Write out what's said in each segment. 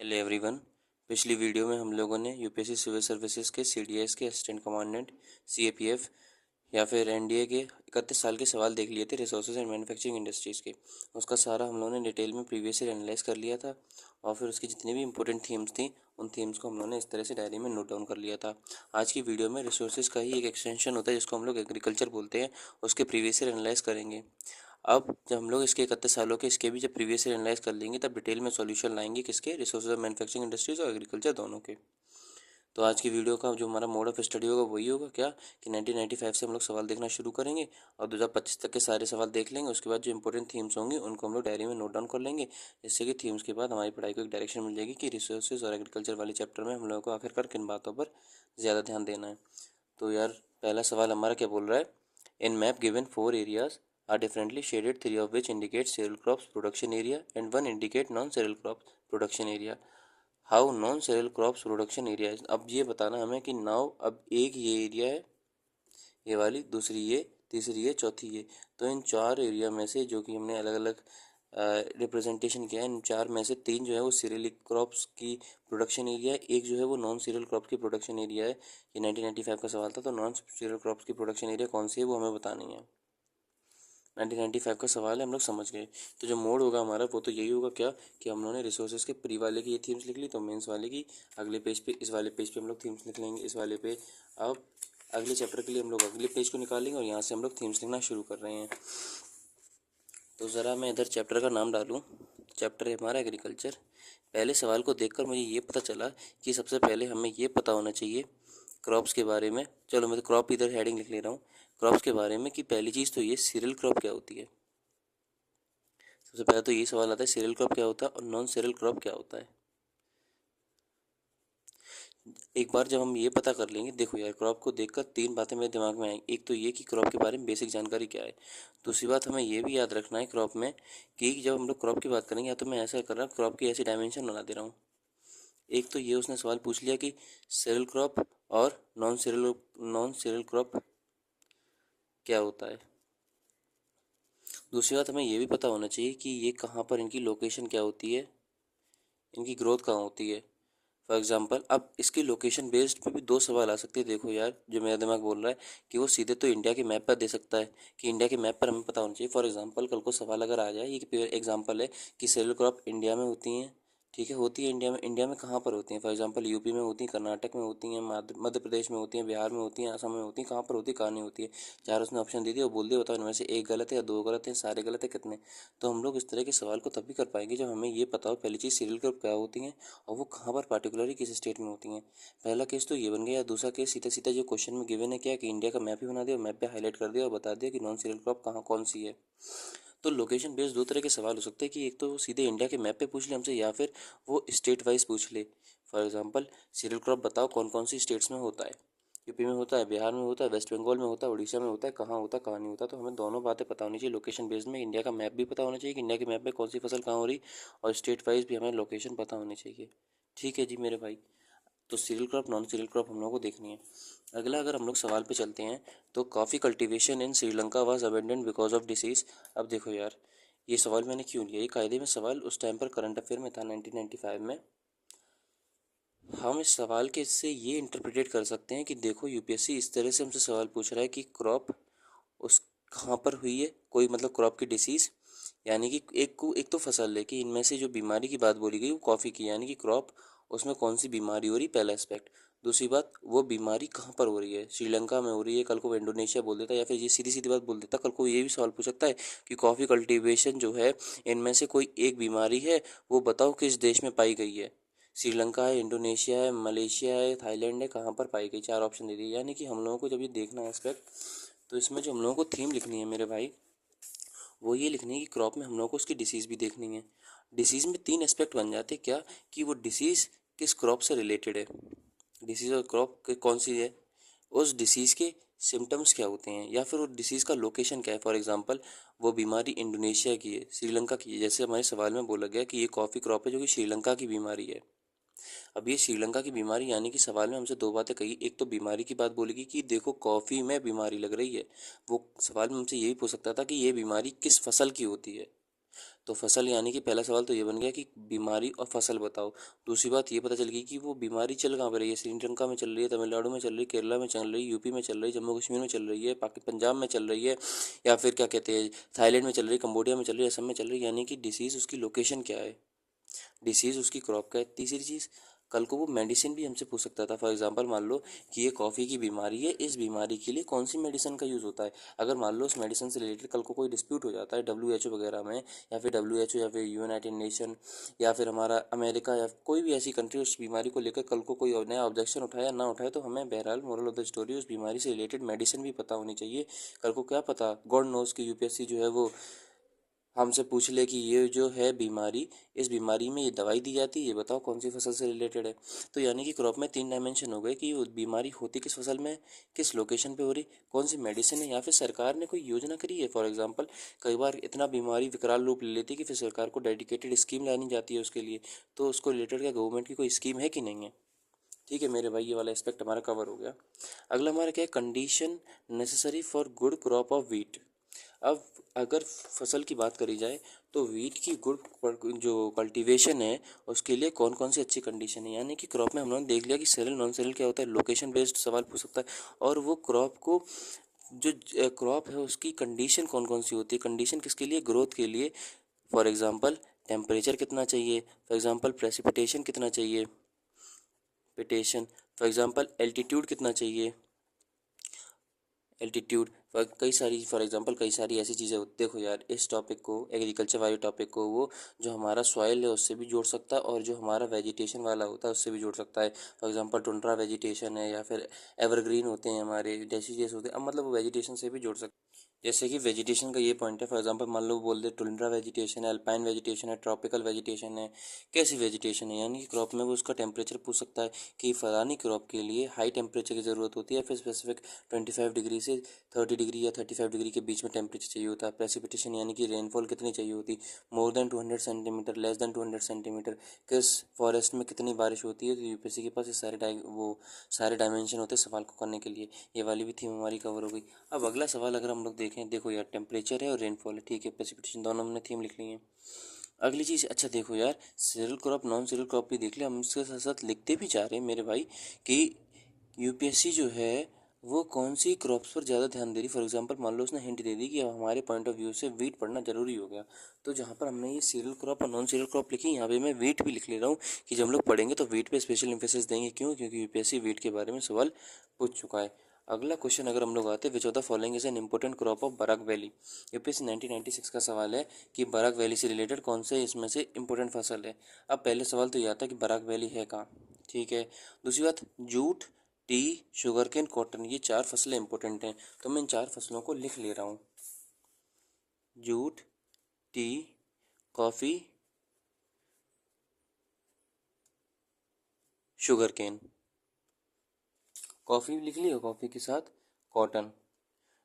Hello everyone. पिछली video में हम लोगों ने यूपीएससी सिविल सर्विसेज के सीडीएस के असिस्टेंट कमांडेंट, सीएपीएफ या फिर एनडीए के 31 साल के सवाल देख लिए थे रिसोर्सेज एंड मैन्युफैक्चरिंग इंडस्ट्रीज़ के। उसका सारा हम लोगों ने डिटेल में प्रीवियस ईयर एनालाइज कर लिया था और फिर उसकी जितनी भी इंपॉर्टेंट थीम्स थी उन थीम्स को हम लोगों ने इस तरह से डायरी में नोट डाउन कर लिया था। आज की वीडियो में रिसोर्सेज का ही एक एक्सटेंशन होता है जिसको हम लोग एग्रीकल्चर बोलते हैं, उसके प्रीवियस ईयर एनालाइज करेंगे। अब जब हम लोग इसके 31 सालों के इसके भी जब प्रीवियस ईयर एनालाइज कर लेंगे तब डिटेल में सॉल्यूशन लाएंगे किसके, रिसोर्सेज ऑफ मैन्युफैक्चरिंग इंडस्ट्रीज और एग्रीकल्चर दोनों के। तो आज की वीडियो का जो हमारा मोड ऑफ स्टडी होगा वही होगा क्या कि 1995 से हम लोग सवाल देखना शुरू करेंगे और 2025 तक के सारे सवाल देख लेंगे। उसके बाद जो इंपॉर्टेंट थीम्स होंगी उनको हम लोग डायरी में नोट डाउन कर लेंगे, जिससे कि थीम्स के बाद हमारी पढ़ाई को एक डायरेक्शन मिल जाएगी कि रिसोर्सेज और एग्रीकल्चर वाले चैप्टर में हम लोगों को आखिरकार किन बातों पर ज़्यादा ध्यान देना है। तो यार पहला सवाल हमारा क्या बोल रहा है, in map given 4 areas are differently shaded, 3 of which indicate cereal crops production area and 1 indicate non-cereal crops production area. How non-cereal crops production area is? अब ये बताना हमें कि नाउ अब एक ये एरिया है, ये वाली, दूसरी ये, तीसरी ये, चौथी ये। तो इन चार एरिया में से जो कि हमने अलग अलग रिप्रेजेंटेशन किया है, इन चार में से तीन जो है वो सीरियल क्रॉप्स की प्रोडक्शन एरिया है, एक जो है वो नॉन सीरियल क्रॉप की प्रोडक्शन एरिया है। ये 1995 का सवाल था, तो नॉन सीरियल क्रॉप्स की प्रोडक्शन एरिया कौन सी है वो हमें बतानी है। 1995 का सवाल है, हम लोग समझ गए। तो जो मोड होगा हमारा वो तो यही होगा क्या कि हम लोगों ने रिसोर्सेज के प्री वाले की ये थीम्स लिख ली, तो मेंस वाले की अगले पेज पे, इस वाले पेज पे हम लोग थीम्स लिख लेंगे, इस वाले पे। अब अगले चैप्टर के लिए हम लोग अगले पेज को निकालेंगे और यहाँ से हम लोग थीम्स लिखना शुरू कर रहे हैं। तो ज़रा मैं इधर चैप्टर का नाम डालूँ। चैप्टर है हमारा एग्रीकल्चर। पहले सवाल को देखकर मुझे ये पता चला कि सबसे पहले हमें ये पता होना चाहिए क्रॉप्स के बारे में। चलो मैं तो क्रॉप इधर हेडिंग लिख ले रहा हूँ, क्रॉप्स के बारे में, कि पहली चीज़ तो ये सीरियल क्रॉप क्या होती है। सबसे पहले तो ये सवाल आता है सीरियल क्रॉप क्या होता है और नॉन सीरियल क्रॉप क्या होता है। एक बार जब हम ये पता कर लेंगे, देखो यार क्रॉप को देखकर तीन बातें मेरे दिमाग में आएंगी। एक तो ये कि क्रॉप के बारे में बेसिक जानकारी क्या है। दूसरी बात हमें ये भी याद रखना है क्रॉप में कि जब हम लोग क्रॉप की बात करेंगे, या तो मैं ऐसा कर रहा हूँ क्रॉप की ऐसी डायमेंशन बना दे रहा हूँ। एक तो ये उसने सवाल पूछ लिया कि सीरियल क्रॉप और नॉन सीरियल क्रॉप क्या होता है। दूसरी बात हमें ये भी पता होना चाहिए कि ये कहाँ पर इनकी लोकेशन क्या होती है, इनकी ग्रोथ कहाँ होती है। फॉर एग्जाम्पल अब इसकी लोकेशन बेस्ड पे भी दो सवाल आ सकते हैं। देखो यार जो मेरा दिमाग बोल रहा है कि वो सीधे तो इंडिया के मैप पर दे सकता है कि इंडिया के मैप पर हमें पता होना चाहिए। फॉर एग्जाम्पल कल को सवाल अगर आ जाए, ये एग्जाम्पल है कि सेरियल क्रॉप इंडिया में होती हैं, ठीक है, होती है इंडिया में। इंडिया में कहाँ पर होती हैं? फॉर एग्जांपल यूपी में होती हैं, कर्नाटक में होती हैं, मध्य प्रदेश में होती हैं, बिहार में होती हैं, असम में होती हैं, कहाँ पर होती है, कहाँ नहीं होती है। चार उसने ऑप्शन दे दिए, वो बोल दिया बताओ इनमें से एक गलत है या दो गलत है, सारे गलत है, कितने। तो हम लोग इस तरह के सवाल को तभी कर पाएंगे जब हमें ये पता हो पहली चीज़ सीरियल क्रॉप क्या होती हैं और वो कहाँ पर पार्टिकुलरली किस स्टेट में होती हैं। पहला केस तो ये बन गया। दूसरा केस सीधा सीधा जो क्वेश्चन में गिवन है क्या कि इंडिया का मैप ही बना दिया, मैप पे हाईलाइट कर दिया और बता दिया कि नॉन सीरियल क्रॉप कहाँ कौन सी है। तो लोकेशन बेस्ड दो तरह के सवाल हो सकते हैं कि एक तो वो सीधे इंडिया के मैप पे पूछ ले हमसे, या फिर वो स्टेट वाइज पूछ ले। फॉर एग्जांपल सीरियल क्रॉप बताओ कौन कौन सी स्टेट्स में होता है। यूपी में होता है, बिहार में होता है, वेस्ट बंगाल में होता है, उड़ीसा में होता है, कहाँ होता है कहाँ नहीं होता। तो हमें दोनों बातें पता होनी चाहिए। लोकेशन बेस्ड में इंडिया का मैप भी पता होना चाहिए कि इंडिया के मैप में कौन सी फसल कहाँ हो रही, और स्टेट वाइज भी हमें लोकेशन पता होनी चाहिए। ठीक है जी मेरे भाई। तो cereal crop non cereal crop हम लोगों को देखनी है। अगला अगर हम लोग सवाल पे चलते हैं तो coffee cultivation in Sri Lanka was abandoned because of disease. अब देखो यार ये सवाल मैंने क्यों लिया, ये कायदे में सवाल उस टाइम पर करंट अफेयर में था 1995 में। हम इस सवाल के इससे ये इंटरप्रिटेट कर सकते हैं कि देखो यूपीएससी इस तरह से हमसे सवाल पूछ रहा है कि क्रॉप उस कहाँ पर हुई है, कोई मतलब क्रॉप की डिसीज़, यानी कि एक तो फसल है कि इनमें से जो बीमारी की बात बोली गई वो कॉफ़ी की, यानी कि क्रॉप उसमें कौन सी बीमारी हो रही, पहला एस्पेक्ट। दूसरी बात वो बीमारी कहाँ पर हो रही है, श्रीलंका में हो रही है, कल को वो इंडोनेशिया बोल देता, या फिर ये सीधी सीधी बात बोल देता, कल को ये भी सवाल पूछ सकता है कि कॉफ़ी कल्टीवेशन जो है इनमें से कोई एक बीमारी है वो बताओ किस देश में पाई गई है। श्रीलंका है, इंडोनेशिया है, मलेशिया है, थाईलैंड है, कहाँ पर पाई गई, चार ऑप्शन दे दिए। यानी कि हम लोगों को जब ये देखना है एस्पेक्ट, तो इसमें जो हम लोगों को थीम लिखनी है मेरे भाई, वो ये लिखनी है कि क्रॉप में हम लोगों को उसकी डिसीज़ भी देखनी है। डिसीज़ में तीन एस्पेक्ट बन जाते हैं, क्या कि वो डिसीज़ किस क्रॉप से रिलेटेड है, डिसीज़ और क्रॉप कौन सी है, उस डिसीज़ के सिम्टम्स क्या होते हैं, या फिर वो डिसीज़ का लोकेशन क्या है। फॉर एग्जांपल वो बीमारी इंडोनेशिया की है, श्रीलंका की है, जैसे हमारे सवाल में बोला गया कि ये कॉफ़ी क्रॉप है जो कि श्रीलंका की बीमारी है। अब ये श्रीलंका की बीमारी, यानी कि सवाल में हमसे दो बातें कही, एक तो बीमारी की बात बोलेगी कि देखो कॉफ़ी में बीमारी लग रही है, वो सवाल में हमसे ये भी पूछ सकता था कि ये बीमारी किस फसल की होती है। तो फसल यानी कि पहला सवाल तो ये बन गया कि बीमारी और फसल बताओ। दूसरी बात ये पता चल गई कि वो बीमारी चल कहाँ पर रही है, श्रीलंका में चल रही है, तमिलनाडु में चल रही है, केरला में चल रही है, यूपी में चल रही है, जम्मू कश्मीर में चल रही है, पंजाब में चल रही है, या फिर क्या कहते हैं थाईलैंड में चल रही है, कंबोडिया में चल रही है, असम में चल रही है। यानी कि डिसीज़ उसकी लोकेशन क्या है, डिसीज़ उसकी क्रॉप का है। तीसरी चीज़, कल को वो मेडिसिन भी हमसे पूछ सकता था। फॉर एग्जांपल मान लो कि ये कॉफ़ी की बीमारी है, इस बीमारी के लिए कौन सी मेडिसिन का यूज़ होता है। अगर मान लो उस मेडिसिन से रिलेटेड कल को कोई डिस्प्यूट हो जाता है WHO वगैरह में, या फिर WHO या फिर यूनाइटेड नेशन या फिर हमारा अमेरिका या कोई भी ऐसी कंट्री उस बीमारी को लेकर कल को कोई नया ऑब्जेक्शन उठाया ना उठाए, तो हमें बहरहाल मोरल ऑफ द स्टोरी उस बीमारी से रिलेटेड मेडिसिन भी पता होनी चाहिए। कल को क्या पता गॉड नोज की UPSC जो है वो हमसे पूछ ले कि ये जो है बीमारी, इस बीमारी में ये दवाई दी जाती है, ये बताओ कौन सी फसल से रिलेटेड है। तो यानी कि क्रॉप में 3 डायमेंशन हो गए कि वो बीमारी होती किस फसल में, किस लोकेशन पे हो रही, कौन सी मेडिसिन है, या फिर सरकार ने कोई योजना करी है। फॉर एग्जांपल कई बार इतना बीमारी विकराल रूप ले लेती है कि फिर सरकार को डेडिकेटेड स्कीम लानी जाती है उसके लिए। तो उसको रिलेटेड क्या गवर्नमेंट की कोई स्कीम है कि नहीं है। ठीक है मेरे भाई, ये वाला एस्पेक्ट हमारा कवर हो गया। अगला हमारा क्या है, condition necessary for good crop of wheat. अब अगर फसल की बात करी जाए तो वीट की गुड जो कल्टीवेशन है उसके लिए कौन कौन सी अच्छी कंडीशन है। यानी कि क्रॉप में हम लोगों ने देख लिया कि सेरल नॉन सेरल क्या होता है, लोकेशन बेस्ड सवाल पूछ सकता है। और वो क्रॉप को जो क्रॉप है उसकी कंडीशन कौन कौन सी होती है, कंडीशन किसके लिए, ग्रोथ के लिए। फॉर एग्जांपल टेम्परेचर कितना चाहिए, फॉर एग्जांपल प्रेसिपिटेशन कितना चाहिए, पिटेशन, फॉर एग्जांपल एल्टीट्यूड कितना चाहिए, एल्टीट्यूड, कई सारी फॉर एग्जांपल कई सारी ऐसी चीज़ें होती। देखो यार, इस टॉपिक को एग्रीकल्चर वाले टॉपिक को वो जो हमारा सॉइल है उससे भी जोड़ सकता है, और जो हमारा वेजिटेशन वाला होता है उससे भी जोड़ सकता है। फॉर एग्जांपल टुंड्रा वेजिटेशन है, या फिर एवरग्रीन होते हैं हमारे डेसीडियस होते हैं, अब मतलब वो वेजिटेशन से भी जोड़ सकते हैं। जैसे कि वेजिटेशन का ये पॉइंट है, फॉर एग्जांपल मान लो बोल दे टुंड्रा वेजिटेशन है, अल्पाइन वेजिटेशन है, ट्रॉपिकल वेजिटेशन है, कैसी वेजिटेशन है। यानी कि क्रॉप में वो उसका टेम्परेचर पूछ सकता है कि फलानी क्रॉप के लिए हाई टेम्परेचर की ज़रूरत होती है, फिर स्पेसिफिक 25 डिग्री से 30 डिग्री या 35 डिग्री के बीच में टेम्परेचर चाहिए होता है। प्रेसिपिटेशन यानी कि रेनफॉल कितनी चाहिए होती, more than 200 centimetre, less than 200 centimetre, किस फॉरेस्ट में कितनी बारिश होती है। तो UPSC के पास ये सारे डायमेंशन होते हैं सवाल को करने के लिए। ये वाली भी थीम हमारी कवर हो गई। अब अगला सवाल अगर हम लोग देखें, देखो यार टेम्परेचर है और रेनफॉल है, ठीक है, प्रेसिपिटेशन दोनों हमने थीम लिख ली है। अगली चीज़, अच्छा देखो यार, cereal crop non cereal crop भी देख लिया, हम उसके साथ साथ लिखते भी जा रहे हैं मेरे भाई कि UPSC जो है वो कौन सी क्रॉप्स पर ज़्यादा ध्यान दे रही। फॉर एग्जांपल मान लो उसने हिंट दे दी कि अब हमारे पॉइंट ऑफ व्यू से वीट पढ़ना जरूरी हो गया, तो जहाँ पर हमने ये सीरियल क्रॉप और नॉन सीरियल क्रॉप लिखी, यहाँ पे मैं वीट भी लिख ले रहा हूँ कि जब हम लोग पढ़ेंगे तो वीट पे स्पेशल इंफेसिस देंगे। क्यों, क्योंकि UPSC वीट के बारे में सवाल पूछ चुका है। अगला क्वेश्चन अगर हम लोग आते हैं, which of the following is an important crop of Barak valley. UPSC 1996 का सवाल है कि बराक वैली से रिलेटेड कौन से इसमें से इंपॉर्टेंट फसल है। अब पहले सवाल तो ये आता है कि बराक वैली है कहाँ, ठीक है। दूसरी बात, jute, tea, sugar cane, cotton, ये 4 फसलें इंपॉर्टेंट हैं, तो मैं इन 4 फसलों को लिख ले रहा हूँ। Jute, tea, coffee, sugar cane. Coffee लिख लिया, कॉफ़ी के साथ cotton,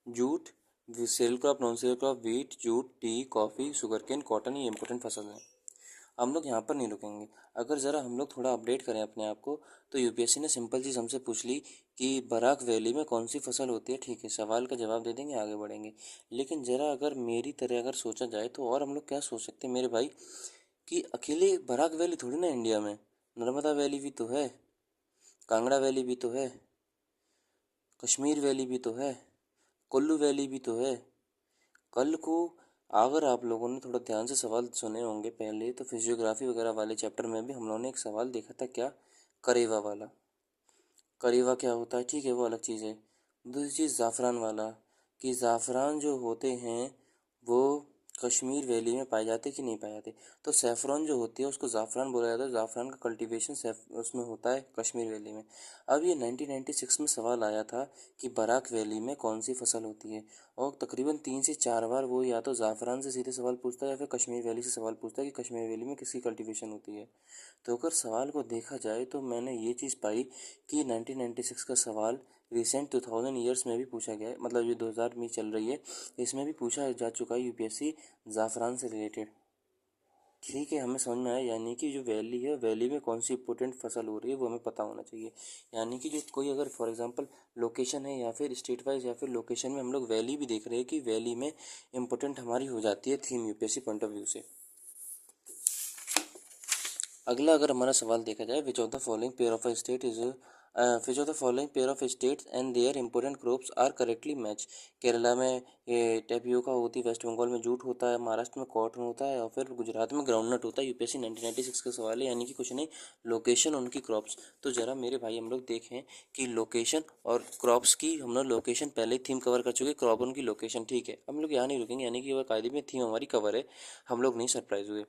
jute, cereal crop non cereal crop, wheat, jute, tea, coffee, sugar cane, cotton, ये इंपॉर्टेंट फसल हैं। हम लोग यहाँ पर नहीं रुकेंगे। अगर ज़रा हम लोग थोड़ा अपडेट करें अपने आप को, तो UPSC ने सिंपल चीज़ हमसे पूछ ली कि बराक वैली में कौन सी फसल होती है, ठीक है, सवाल का जवाब दे देंगे, आगे बढ़ेंगे। लेकिन ज़रा अगर मेरी तरह अगर सोचा जाए तो और हम लोग क्या सोच सकते हैं मेरे भाई, कि अकेले बराक वैली थोड़ी ना इंडिया में, नर्मदा वैली भी तो है, कांगड़ा वैली भी तो है, कश्मीर वैली भी तो है, कुल्लू वैली भी तो है। कल को अगर आप लोगों ने थोड़ा ध्यान से सवाल सुने होंगे पहले, तो फिजियोग्राफी वगैरह वाले चैप्टर में भी हम लोगों ने एक सवाल देखा था, क्या, करेवा वाला। करेवा क्या होता है, ठीक है, वो अलग चीज़ है। दूसरी चीज़ ज़ाफ़रान वाला, कि ज़ाफ़रान जो होते हैं वो कश्मीर वैली में पाए जाते कि नहीं पाए जाते। तो सैफ़रॉन जो होती है उसको ज़ाफ़रान बोला जाता है, ज़ाफ़रान का कल्टीवेशन उसमें होता है कश्मीर वैली में। अब ये 1996 में सवाल आया था कि बराक वैली में कौन सी फसल होती है, और तकरीबन 3 से 4 बार वो या तो ज़ाफ़रान से सीधे सवाल पूछता है या फिर कश्मीर वैली से सवाल पूछता है कि कश्मीर वैली में किसकी कल्टीवेशन होती है। तो अगर सवाल को देखा जाए तो मैंने ये चीज़ पाई कि 1996 का सवाल रिसेंट 2000 ईयर्स में भी पूछा गया है, मतलब ये 2000 में चल रही है, इसमें भी पूछा जा चुका है UPSC ज़ाफ़रान से रिलेटेड, ठीक है, हमें समझ में आया, यानी कि जो वैली है, वैली में कौन सी इंपॉर्टेंट फसल हो रही है वो हमें पता होना चाहिए। यानी कि जो कोई अगर फॉर एग्जांपल लोकेशन है या फिर स्टेट वाइज या फिर लोकेशन में हम लोग वैली भी देख रहे हैं कि वैली में इंपॉर्टेंट हमारी हो जाती है theme UPSC point of view से। अगला अगर हमारा सवाल देखा जाए, which of the following pair of a state is which of the following pair of states and their important crops are correctly match. Kerala में ये टेपियोका होती है, वेस्ट बंगाल में जूट होता है, महाराष्ट्र में कॉटन होता है और फिर गुजरात में ग्राउंडनट होता है। यूपीएससी 1996 का सवाल है, यानी कि कुछ नहीं, लोकेशन उनकी क्रॉप्स। तो ज़रा मेरे भाई हम लोग देखें कि लोकेशन और क्रॉप्स की हम लोग लोकेशन पहले ही थीम कवर कर चुके, क्रॉप उनकी लोकेशन, ठीक है। हम लोग यहाँ नहीं रुकेंगे, यानी कि वह कायदे में थीम हमारी कवर है, हम लोग नहीं सरप्राइज हुए।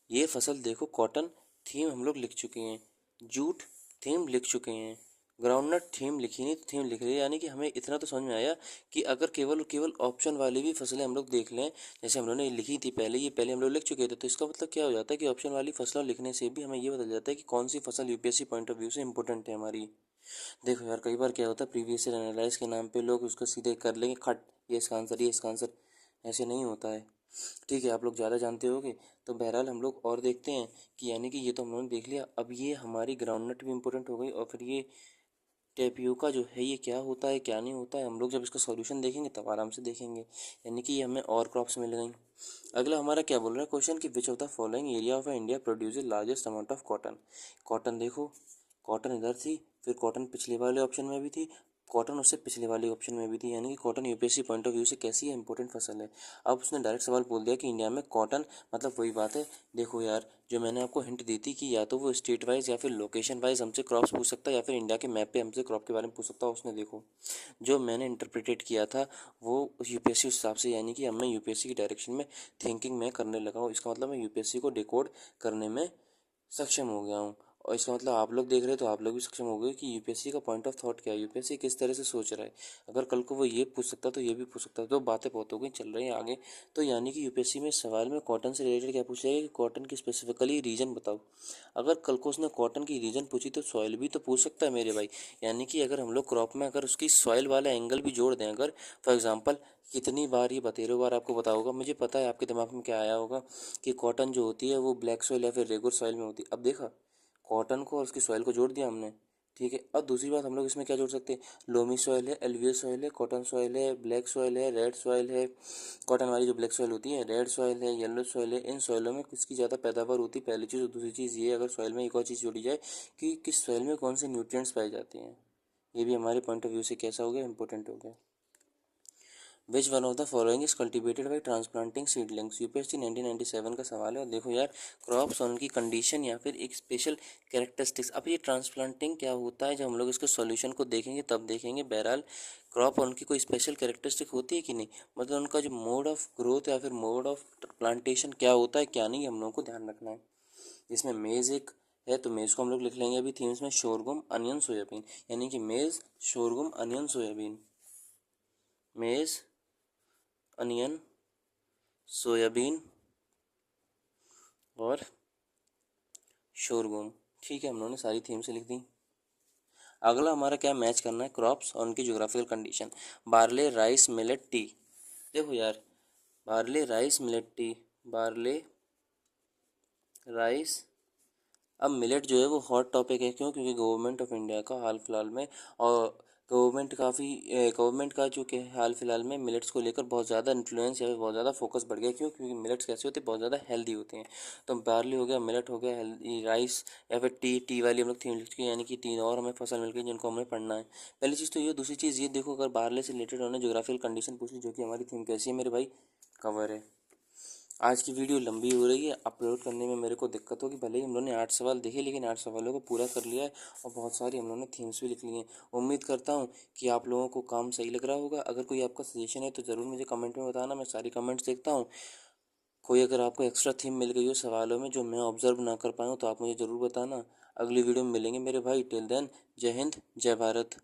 ये फसल देखो, कॉटन थीम हम लोग लिख चुके हैं, जूट थीम लिख चुके हैं, ग्राउंडनट थीम लिखी नहीं तो थीम लिख रही है। यानी कि हमें इतना तो समझ में आया कि अगर केवल केवल ऑप्शन वाली भी फसलें हम लोग देख लें, जैसे हम लोगों ने लिखी थी पहले, ये पहले हम लोग लिख चुके थे, तो इसका मतलब क्या हो जाता है कि ऑप्शन वाली फसलों लिखने से भी हमें ये बता जाता है कि कौन सी फसल यूपीएससी पॉइंट ऑफ व्यू से इंपॉर्टेंट है हमारी। देखो यार, कई बार क्या होता है, प्रीवियस ईयर एनालाइज के नाम पे लोग उसको सीधे कर लेंगे खट, ये इसका आंसर, ये इसका आंसर, ऐसे नहीं होता है। ठीक है, आप लोग ज़्यादा जानते होगे, तो बहरहाल हम लोग और देखते हैं कि यानी कि ये तो हम लोगों ने देख लिया। अब ये हमारी ग्राउंडनट भी इंपॉर्टेंट हो गई, और फिर ये टेपियोका जो है ये क्या होता है क्या नहीं होता है, हम लोग जब इसका सॉल्यूशन देखेंगे तब आराम से देखेंगे। यानी कि ये हमें और क्रॉप्स मिल गई। अगला हमारा क्या बोल रहा है क्वेश्चन, कि विच of the following area of India produces largest amount of cotton. Cotton देखो, कॉटन इधर थी, फिर कॉटन पिछले वाले ऑप्शन में भी थी, कॉटन उससे पिछले वाले ऑप्शन में भी थी, यानी कि cotton UPSC point of view से कैसी है, इंपॉर्टेंट फसल है। अब उसने डायरेक्ट सवाल बोल दिया कि इंडिया में कॉटन, मतलब वही बात है। देखो यार, जो मैंने आपको हिंट दी थी कि या तो वो स्टेट वाइज या फिर लोकेशन वाइज हमसे क्रॉप्स पूछ सकता है, या फिर इंडिया के मैप पे हमसे क्रॉप के बारे में पूछ सकता है, उसने देखो जो मैंने इंटरप्रिटेट किया था वो यूपीएससी उस हिसाब से, यानी कि अब मैं यूपीएससी की डायरेक्शन में थिंकिंग में करने लगा हूँ। इसका मतलब मैं यूपीएससी को डिकोड करने में सक्षम हो गया हूँ। और इसका मतलब आप लोग देख रहे हो तो आप लोग भी सक्षम हो गए कि यूपीएससी का पॉइंट ऑफ थॉट क्या है, यूपीएससी किस तरह से सोच रहा है। अगर कल को वो ये पूछ सकता तो ये भी पूछ सकता, तो बातें बहुत हो गई, चल रही हैं आगे। तो यानी कि यूपीएससी में सवाल में कॉटन से रिलेटेड क्या पूछेगा कि कॉटन की स्पेसिफिकली रीजन बताओ। अगर कल को उसने कॉटन की रीजन पूछी तो सॉइल भी तो पूछ सकता है मेरे भाई। यानी कि अगर हम लोग क्रॉप में अगर उसकी सॉइल वाला एंगल भी जोड़ दें, अगर फॉर एग्जाम्पल, कितनी बार ये बतेरों बार आपको पता होगा, मुझे पता है आपके दिमाग में क्या आया होगा कि कॉटन जो होती है वो ब्लैक सॉइल या फिर रेगुलर सॉइल में होती है। अब देखा, कॉटन को और उसकी सॉइल को जोड़ दिया हमने, ठीक है। अब दूसरी बात हम लोग इसमें क्या जोड़ सकते हैं, लोमी सॉइल है, एलुवियल सॉइल है, कॉटन सॉइल है, ब्लैक सॉइल है, रेड सॉइल है। कॉटन वाली जो ब्लैक सॉइल होती है, रेड सॉइल है, येलो सॉइल है। इन सॉइलों में किसकी ज़्यादा पैदावार होती है, पहली चीज़। और दूसरी चीज़ ये, अगर सॉइल में एक और चीज़ जोड़ी जाए कि किस सॉइल में कौन से न्यूट्रिएंट्स पाए जाते हैं, ये भी हमारे पॉइंट ऑफ व्यू से कैसा हो गया, इंपॉर्टेंट हो गया। Which one of the following is cultivated by transplanting seedlings. UPSC 1997 का सवाल है। और देखो यार, क्रॉप्स और उनकी कंडीशन या फिर एक स्पेशल कैरेक्टरिस्टिक्स। अब ये ट्रांसप्लांटिंग क्या होता है, जब हम लोग इसके सॉल्यूशन को देखेंगे तब देखेंगे। बहरहाल क्रॉप और उनकी कोई स्पेशल कैरेक्टरिस्टिक होती है कि नहीं, मतलब उनका जो मोड ऑफ ग्रोथ या फिर मोड ऑफ प्लांटेशन क्या होता है क्या नहीं, हम लोगों को ध्यान रखना है। इसमें मेज़ एक है, तो मेज़ को हम लोग लिख लेंगे अभी थीम्स में, शोरगुम अनियन सोयाबीन। यानी कि मेज़, शोरगुम, अनियन सोयाबीन, मेज़, अनियन, सोयाबीन और शोरगुम। ठीक है, हम लोगों ने सारी थीम से लिख दी। अगला हमारा क्या मैच करना है, क्रॉप्स और उनकी geographical condition. Barley, rice, millet, T. देखो यार, barley, rice, millet, T. Barley, rice. अब मिलेट जो है वो हॉट टॉपिक है, क्यों, क्योंकि गवर्नमेंट ऑफ इंडिया का हाल फिलहाल में, और गवर्नमेंट का जो कि हाल फिलहाल में मिलेट्स को लेकर बहुत ज़्यादा इन्फ्लुएंस या फिर बहुत ज़्यादा फोकस बढ़ गया। क्यों, क्योंकि मिलेट्स कैसे होते हैं, बहुत ज़्यादा हेल्दी होते हैं। तो बार्ली हो गया, मिलेट हो गया, हेल्दी, राइस या फिर टी, टी वाली हम लोग थीम लिख चुके हैं, यानी कि 3 और हमें फसल मिल गई जिनको हमें पढ़ना है। पहली चीज़ तो ये, दूसरी चीज़ ये देखो, अगर बार्ले से रिलेटेड उन्होंने जोग्राफिकल कंडीशन पूछ ली, जो कि हमारी थीम कैसी है मेरे भाई, कवर है। आज की वीडियो लंबी हो रही है, अपलोड करने में मेरे को दिक्कत होगी। भले ही हम लोगों ने 8 सवाल देखे, लेकिन 8 सवालों को पूरा कर लिया है और बहुत सारी हम लोगों ने थीम्स भी लिख ली हैं। उम्मीद करता हूँ कि आप लोगों को काम सही लग रहा होगा। अगर कोई आपका सजेशन है तो ज़रूर मुझे कमेंट में बताना, मैं सारी कमेंट्स देखता हूँ। कोई अगर आपको एक्स्ट्रा थीम मिल गई हो सवालों में जो मैं ऑब्जर्व ना कर पाऊँ तो आप मुझे ज़रूर बताना। अगली वीडियो में मिलेंगे मेरे भाई। टिल देन, जय हिंद, जय भारत।